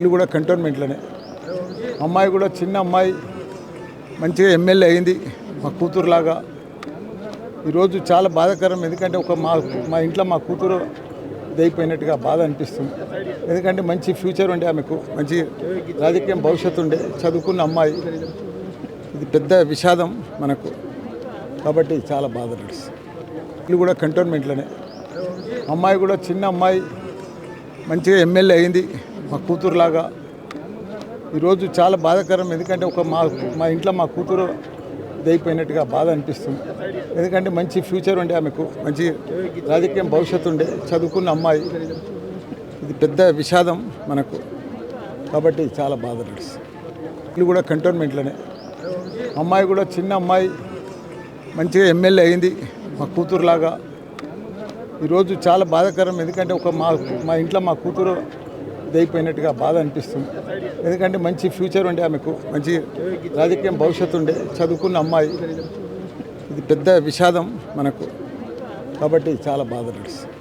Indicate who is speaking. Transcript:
Speaker 1: ఇల్లు కూడా కంటోన్మెంట్లోనే అమ్మాయి కూడా చిన్న అమ్మాయి మంచిగా ఎమ్మెల్యే అయింది మా కూతురులాగా. ఈరోజు చాలా బాధాకరం, ఎందుకంటే మా ఇంట్లో మా కూతురు ఇదైపోయినట్టుగా బాధ అనిపిస్తుంది. ఎందుకంటే మంచి ఫ్యూచర్ ఉండే, ఆమెకు మంచి రాజకీయం భవిష్యత్తు ఉండే, చదువుకున్న అమ్మాయి. ఇది పెద్ద విషాదం మనకు, కాబట్టి చాలా బాధ నడుస్తుంది. ఇల్లు కూడా కంటోన్మెంట్లోనే అమ్మాయి కూడా చిన్న అమ్మాయి మంచిగా ఎమ్మెల్యే అయింది మా కూతురులాగా. ఈరోజు చాలా బాధాకరం, ఎందుకంటే మా ఇంట్లో మా కూతురు ఇదైపోయినట్టుగా బాధ అనిపిస్తుంది. ఎందుకంటే మంచి ఫ్యూచర్ ఉండే, ఆమెకు మంచి రాజకీయం భవిష్యత్తు ఉండే, చదువుకున్న అమ్మాయి. ఇది పెద్ద విషాదం మనకు, కాబట్టి చాలా బాధ నడుస్తుంది. ఇల్లు కూడా కంటోన్మెంట్లోనే అమ్మాయి కూడా చిన్న అమ్మాయి మంచిగా ఎమ్మెల్యే అయింది మా కూతురులాగా. ఈరోజు చాలా బాధాకరం, ఎందుకంటే మా ఇంట్లో మా కూతురు ఇదైపోయినట్టుగా బాధ అనిపిస్తుంది. ఎందుకంటే మంచి ఫ్యూచర్ ఉండే, ఆమెకు మంచి రాజకీయం భవిష్యత్తు ఉండే, చదువుకున్న అమ్మాయి. ఇది పెద్ద విషాదం మనకు, కాబట్టి చాలా బాధ నడుస్తుంది.